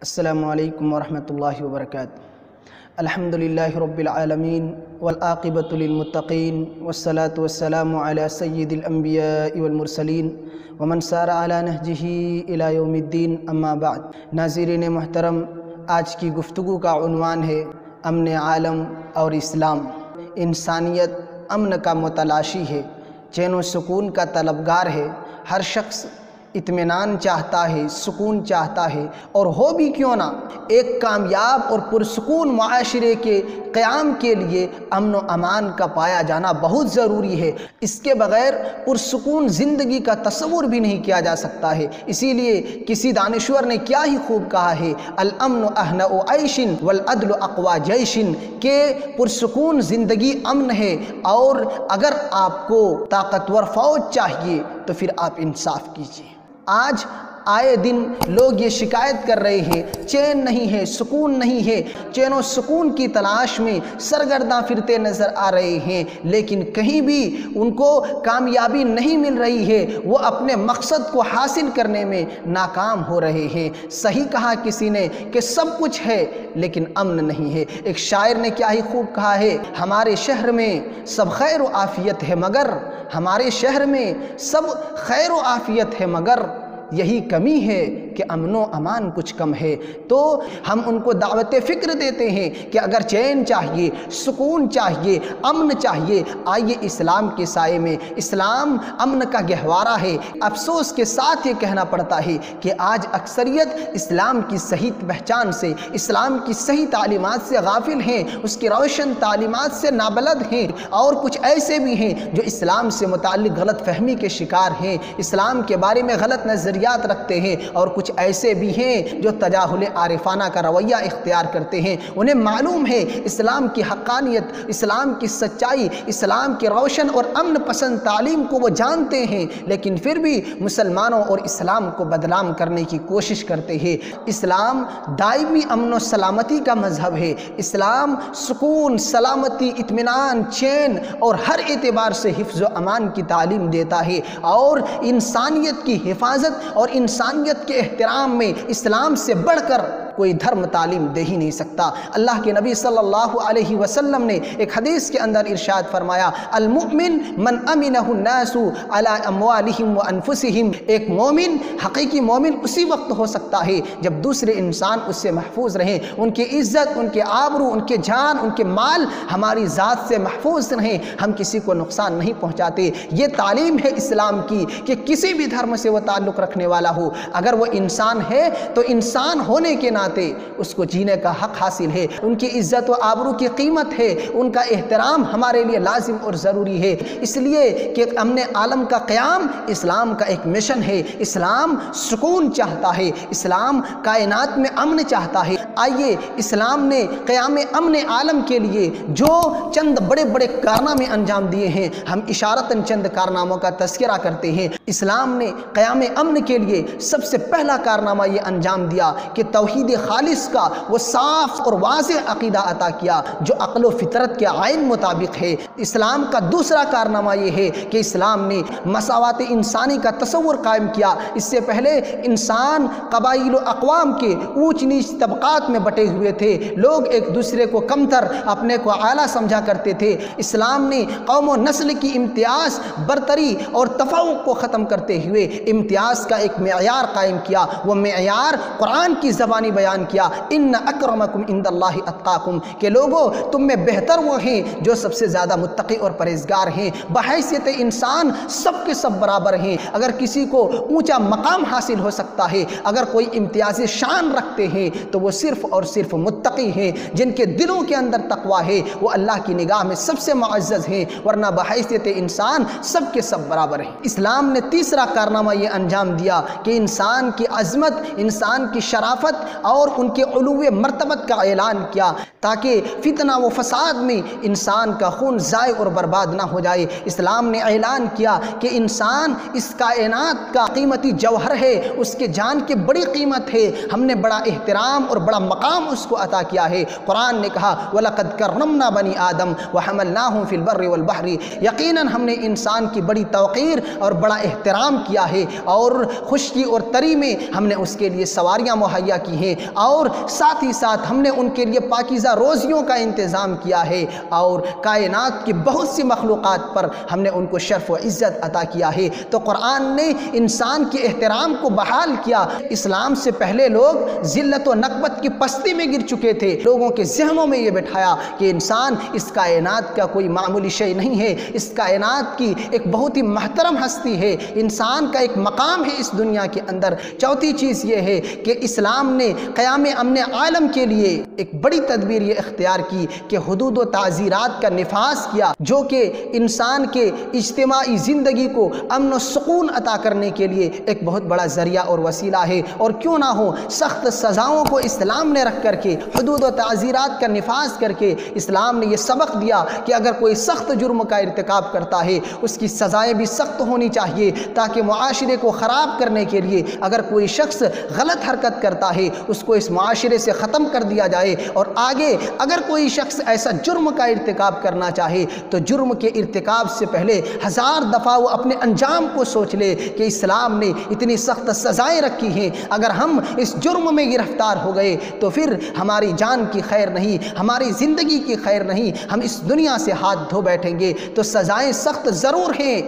السلام علیکم ورحمۃ اللہ وبرکاتہ۔ الحمد للہ رب العالمین والعاقبۃ للمتقین والصلاة والسلام علی سید الانبیاء والمرسلین ومن سار علی نہجہ الی یوم الدین، اما بعد۔ ناظرین محترم، آج کی گفتگو کا عنوان ہے امن عالم اور اسلام۔ انسانیت امن کا متلاشی ہے، چین و سکون کا طلبگار ہے۔ ہر شخص اطمینان چاہتا ہے، سکون چاہتا ہے، اور ہو بھی کیوں نہ ایک کامیاب اور پرسکون معاشرے کے قیام کے لیے امن و امان کا پایا جانا بہت ضروری ہے۔ اس کے بغیر پرسکون زندگی کا تصور بھی نہیں کیا جا سکتا ہے۔ اسی لیے کسی دانشور نے کیا ہی خوب کہا ہے، الامن اہنأ عیش والعدل اقوی جیش، کہ پرسکون زندگی امن ہے، اور اگر آپ کو طاقتور فوج چاہیے تو پھر آپ انصاف کیجیے۔ آج آئے دن لوگ یہ شکایت کر رہے ہیں، چین نہیں ہے، سکون نہیں ہے، چین و سکون کی تلاش میں سرگرداں پھرتے نظر آ رہے ہیں، لیکن کہیں بھی ان کو کامیابی نہیں مل رہی ہے، وہ اپنے مقصد کو حاصل کرنے میں ناکام ہو رہے ہیں۔ صحیح کہا کسی نے کہ سب کچھ ہے لیکن امن نہیں ہے۔ ایک شاعر نے کیا ہی خوب کہا ہے، ہمارے شہر میں سب خیر و عافیت ہے مگر، ہمارے شہر میں سب خیر و عافیت ہے مگر یہی کمی ہے کہ امن و امان کچھ کم ہے۔ تو ہم ان کو دعوت فکر دیتے ہیں کہ اگر چین چاہیے، سکون چاہیے، امن چاہیے، آئیے اسلام کے سائے میں۔ اسلام امن کا گہوارہ ہے۔ افسوس کے ساتھ یہ کہنا پڑتا ہے کہ آج اکثریت اسلام کی صحیح پہچان سے، اسلام کی صحیح تعلیمات سے غافل ہیں، اس کی روشن تعلیمات سے نابلد ہیں، اور کچھ ایسے بھی ہیں جو اسلام سے متعلق غلط فہمی کے شکار ہیں، اسلام کے بارے میں غلط نظریات رکھتے ہیں، اور کچھ ایسے بھی ہیں جو تجاہل عارفانہ کا رویہ اختیار کرتے ہیں۔ انہیں معلوم ہے اسلام کی حقانیت، اسلام کی سچائی، اسلام کی روشن اور امن پسند تعلیم کو وہ جانتے ہیں، لیکن پھر بھی مسلمانوں اور اسلام کو بدنام کرنے کی کوشش کرتے ہیں۔ اسلام دائمی امن و سلامتی کا مذہب ہے۔ اسلام سکون، سلامتی، اطمینان، چین اور ہر اعتبار سے حفظ و امان کی تعلیم دیتا ہے، اور انسانیت کی حفاظت اور انسانیت کے احترام میں اسلام سے بڑھ کر کوئی دھرم تعلیم دے ہی نہیں سکتا۔ اللہ کے نبی صلی اللہ علیہ وسلم نے ایک حدیث کے اندر ارشاد فرمایا، المؤمن من امنہ الناس علی اموالہم وانفسہم۔ ایک مومن، حقیقی مومن اسی وقت ہو سکتا ہے جب دوسرے انسان اس سے محفوظ رہیں، ان کی عزت، ان کے آبرو، ان کے جان، ان کے مال ہماری ذات سے محفوظ رہیں، ہم کسی کو نقصان نہیں پہنچاتے۔ یہ تعلیم ہے اسلام کی کہ کسی بھی دھرم سے وہ تعلق رکھنے والا ہو، اگر وہ انسان ہے تو انسان ہونے کے ناطے اس کو جینے کا حق حاصل ہے، ان کی عزت و آبرو کی قیمت ہے، ان کا احترام ہمارے لیے لازم اور ضروری ہے۔ اس لیے کہ امن عالم کا قیام اسلام کا ایک مشن ہے۔ اسلام سکون چاہتا ہے، اسلام کائنات میں امن چاہتا ہے۔ آئیے اسلام نے قیام امن عالم کے لیے جو چند بڑے بڑے کارنامے انجام دیے ہیں، ہم اشارتاً چند کارناموں کا تذکرہ کرتے ہیں۔ اسلام نے قیام امن کے لیے سب سے پہلا کارنامہ یہ انجام دیا کہ توحید خالص کا وہ صاف اور واضح عقیدہ عطا کیا جو عقل و فطرت کے عین مطابق ہے۔ اسلام کا دوسرا کارنامہ یہ ہے کہ اسلام نے مساوات انسانی کا تصور قائم کیا۔ اس سے پہلے انسان قبائل و اقوام کے اونچ نیچ طبقات میں بٹے ہوئے تھے، لوگ ایک دوسرے کو کمتر، اپنے کو اعلیٰ سمجھا کرتے تھے۔ اسلام نے قوم و نسل کی امتیاز، برتری اور تفوق کو ختم کرتے ہوئے امتیاز کا ایک معیار قائم کیا۔ وہ معیار قرآن کی زبانی بیان کیا، ان اکرمکم عند اللہ اتقاکم، کہ لوگوں تم میں بہتر وہ ہیں جو سب سے زیادہ متقی اور پرہیزگار ہیں۔ بحیثیت انسان سب کے سب برابر ہیں۔ اگر کسی کو اونچا مقام حاصل ہو سکتا ہے، اگر کوئی امتیازی شان رکھتے ہیں تو وہ صرف اور صرف متقی ہیں، جن کے دلوں کے اندر تقوی ہے، وہ اللہ کی نگاہ میں سب سے معزز ہیں، ورنہ بحیثیت انسان سب کے سب برابر ہیں۔ اسلام نے تیسرا کارنامہ یہ انجام دیا کہ انسان کی عظمت، انسان کی شرافت اور ان کے علو مرتبت کا اعلان کیا، تاکہ فتنہ و فساد میں انسان کا خون ضائع اور برباد نہ ہو جائے۔ اسلام نے اعلان کیا کہ انسان اس کائنات کا قیمتی جوہر ہے، اس کے جان کی بڑی قیمت ہے، ہم نے بڑا احترام اور بڑا مقام اس کو عطا کیا ہے۔ قرآن نے کہا وَلَقَدْ كَرَّمْنَا بَنِي آدَمَ وَحَمَلْنَاهُمْ فِي الْبَرِّ وَالْبَحْرِ، یقیناً ہم نے انسان کی بڑی توقیر اور بڑا احترام کیا ہے، اور خشکی اور تری میں ہم نے اس کے لیے سواریاں مہیا کی ہیں، اور ساتھ ہی ساتھ ہم نے ان کے لیے پاکیزہ روزیوں کا انتظام کیا ہے، اور کائنات کی بہت سی مخلوقات پر ہم نے ان کو شرف و عزت عطا کیا ہے۔ تو قرآن نے انسان کے احترام کو بحال کیا۔ اسلام سے پہلے لوگ ذلت و نکبت کی پستی میں گر چکے تھے۔ لوگوں کے ذہنوں میں یہ بٹھایا کہ انسان اس کائنات کا کوئی معمولی شے نہیں ہے، اس کائنات کی ایک بہت ہی محترم ہستی ہے، انسان کا ایک مقام ہے اس دنیا کے اندر۔ چوتھی چیز یہ ہے کہ اسلام نے قیام امن عالم کے لیے ایک بڑی تدبیر یہ اختیار کی کہ حدود و تعزیرات کا نفاذ کیا، جو کہ انسان کے اجتماعی زندگی کو امن و سکون عطا کرنے کے لیے ایک بہت بڑا ذریعہ اور وسیلہ ہے۔ اور کیوں نہ ہو، سخت سزاؤں کو اسلام نے رکھ کر کے، حدود و تعزیرات کا نفاذ کر کے اسلام نے یہ سبق دیا کہ اگر کوئی سخت جرم کا ارتکاب کرتا ہے اس کی سزائیں بھی سخت ہونی چاہیے، تاکہ معاشرے کو خراب کرنے کے لیے اگر کوئی شخص غلط حرکت کرتا ہے اس کو اس معاشرے سے ختم کر دیا جائے، اور آگے اگر کوئی شخص ایسا جرم کا ارتکاب کرنا چاہے تو جرم کے ارتکاب سے پہلے 1000 دفعہ وہ اپنے انجام کو سوچ لے کہ اسلام نے اتنی سخت سزائیں رکھی ہیں، اگر ہم اس جرم میں گرفتار ہو گئے تو پھر ہماری جان کی خیر نہیں، ہماری زندگی کی خیر نہیں، ہم اس دنیا سے ہاتھ دھو بیٹھیں گے۔ تو سزائیں سخت ضرور ہیں،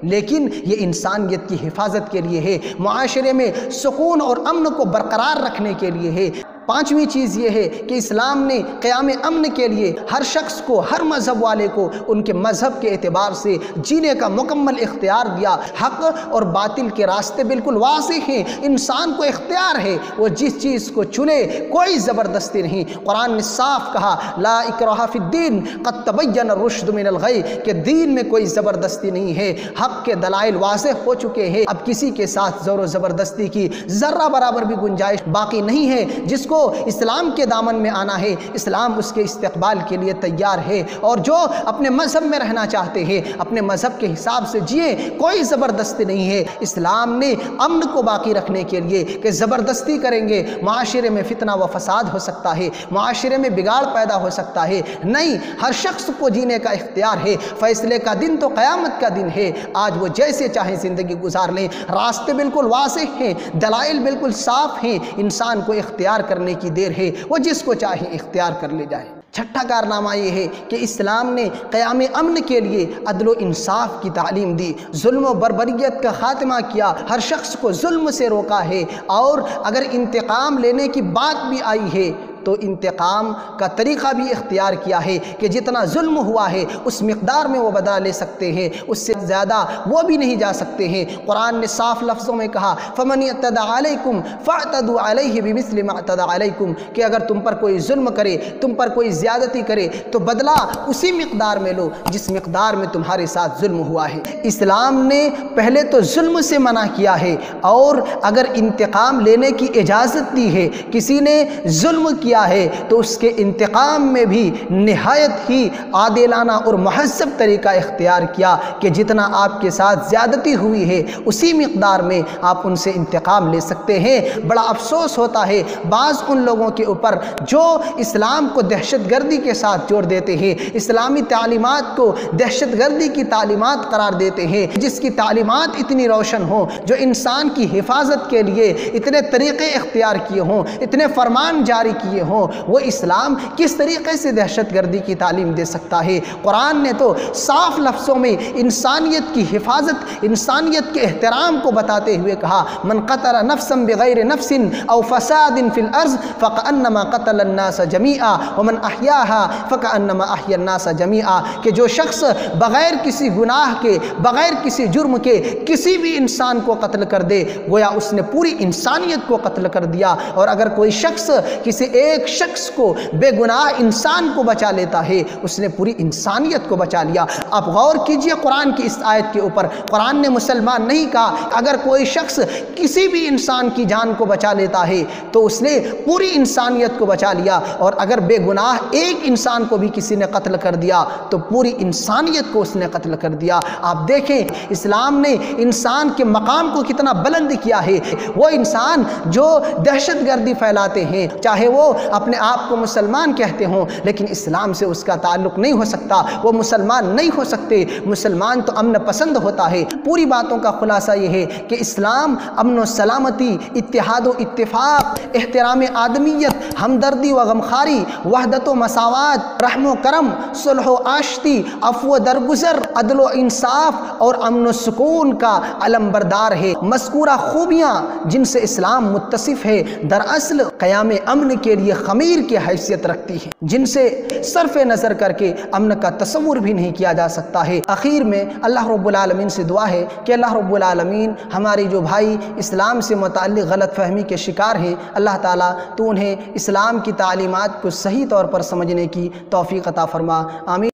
لیکن یہ انسانیت کی حفاظت کے لیے ہے، معاشرے میں سکون اور امن کو برقرار رکھنے کے لیے ہے۔ پانچویں چیز یہ ہے کہ اسلام نے قیام امن کے لیے ہر شخص کو، ہر مذہب والے کو ان کے مذہب کے اعتبار سے جینے کا مکمل اختیار دیا۔ حق اور باطل کے راستے بالکل واضح ہیں، انسان کو اختیار ہے وہ جس چیز کو چنے، کوئی زبردستی نہیں۔ قرآن نے صاف کہا لا اکراہ فی الدین قد تبین الرشد من الغی، کہ دین میں کوئی زبردستی نہیں ہے، حق کے دلائل واضح ہو چکے ہیں، اب کسی کے ساتھ زور و زبردستی کی ذرہ برابر بھی گنجائش باقی نہیں ہے۔ جس کو اسلام کے دامن میں آنا ہے، اسلام اس کے استقبال کے لیے تیار ہے، اور جو اپنے مذہب میں رہنا چاہتے ہیں اپنے مذہب کے حساب سے جئیں، کوئی زبردستی نہیں ہے۔ اسلام نے امن کو باقی رکھنے کے لیے کہ زبردستی کریں گے معاشرے میں فتنہ و فساد ہو سکتا ہے، معاشرے میں بگاڑ پیدا ہو سکتا ہے، نہیں، ہر شخص کو جینے کا اختیار ہے۔ فیصلے کا دن تو قیامت کا دن ہے، آج وہ جیسے چاہیں زندگی گزار لیں، راستے بالکل واضح ہیں، دلائل بالکل صاف ہیں، انسان کو اختیار کرنے کی دیر ہے، وہ جس کو چاہے اختیار کر لے جائے۔ چھٹا کارنامہ یہ ہے کہ اسلام نے قیام امن کے لیے عدل و انصاف کی تعلیم دی، ظلم و بربریت کا خاتمہ کیا، ہر شخص کو ظلم سے روکا ہے، اور اگر انتقام لینے کی بات بھی آئی ہے تو انتقام کا طریقہ بھی اختیار کیا ہے کہ جتنا ظلم ہوا ہے اس مقدار میں وہ بدلہ لے سکتے ہیں، اس سے زیادہ وہ بھی نہیں جا سکتے ہیں۔ قرآن نے صاف لفظوں میں کہا فَمَنِ اعْتَدَىٰ عَلَيْكُمْ فَاعْتَدُوا عَلَيْهِ بِمِثْلِ مَا اعْتَدَىٰ عَلَيْكُمْ، کہ اگر تم پر کوئی ظلم کرے، تم پر کوئی زیادتی کرے تو بدلہ اسی مقدار میں لو جس مقدار میں تمہارے ساتھ ظلم ہوا ہے۔ اسلام نے پہلے تو ظلم سے منع کیا ہے، اور اگر انتقام لینے کی اجازت دی ہے، کسی نے ظلم کیا ہے تو اس کے انتقام میں بھی نہایت ہی عادلانہ اور مہذب طریقہ اختیار کیا کہ جتنا آپ کے ساتھ زیادتی ہوئی ہے اسی مقدار میں آپ ان سے انتقام لے سکتے ہیں۔ بڑا افسوس ہوتا ہے بعض ان لوگوں کے اوپر جو اسلام کو دہشت گردی کے ساتھ جوڑ دیتے ہیں، اسلامی تعلیمات کو دہشت گردی کی تعلیمات قرار دیتے ہیں، جس کی تعلیمات اتنی روشن ہوں، جو انسان کی حفاظت کے لیے اتنے طریقے اختیار کیے ہوں، اتنے فرمان جاری کیے ہوں، وہ اسلام کس طریقے سے دہشت گردی کی تعلیم دے سکتا ہے؟ قرآن نے تو صاف لفظوں میں انسانیت کی حفاظت، انسانیت کے احترام کو بتاتے ہوئے کہا من قتل نفسا بغیر نفس او فساد فی الارض فکأنما قتل الناس جمیعا ومن احیاها فکأنما احیا الناس جمیعا، کہ جو شخص بغیر کسی گناہ کے، بغیر کسی جرم کے کسی بھی انسان کو قتل کر دے گویا اس نے پوری انسانیت کو قتل کر دیا، اور اگر کوئی شخص کسی ایک شخص کو بے گناہ انسان کو بچا لیتا ہے اس نے پوری انسانیت کو بچا لیا۔ آپ غور کیجئے قرآن کی اس آیت کے اوپر، قرآن نے مسلمان نہیں کہا اگر کوئی شخص کسی بھی انسان کی جان کو بچا لیتا ہے تو اس نے پوری انسانیت کو بچا لیا، اور اگر بے گناہ ایک انسان کو بھی کسی نے قتل کر دیا تو پوری انسانیت کو اس نے قتل کر دیا۔ آپ دیکھیں اسلام نے انسان کے مقام کو کتنا بلند کیا ہے۔ وہ انسان جو دہشت گردی پھیلاتے ہیں، چاہے وہ اپنے آپ کو مسلمان کہتے ہوں لیکن اسلام سے اس کا تعلق نہیں ہو سکتا، وہ مسلمان نہیں ہو سکتے۔ مسلمان تو امن پسند ہوتا ہے۔ پوری باتوں کا خلاصہ یہ ہے کہ اسلام امن و سلامتی، اتحاد و اتفاق، احترام آدمیت، ہمدردی و غمخواری، وحدت و مساوات، رحم و کرم، صلح و آشتی، عفو و درگزر، عدل و انصاف اور امن و سکون کا علم بردار ہے۔ مذکورہ خوبیاں جن سے اسلام متصف ہے دراصل قیام امن کے لیے خمیر کی حیثیت رکھتی ہیں، جن سے صرف نظر کر کے امن کا تصور بھی نہیں کیا جا سکتا ہے۔ آخر میں اللہ رب العالمین سے دعا ہے کہ اللہ رب العالمین ہمارے جو بھائی اسلام سے متعلق غلط فہمی کے شکار ہیں، اللہ تعالیٰ تو انہیں اسلام کی تعلیمات کو صحیح طور پر سمجھنے کی توفیق عطا فرما، آمین۔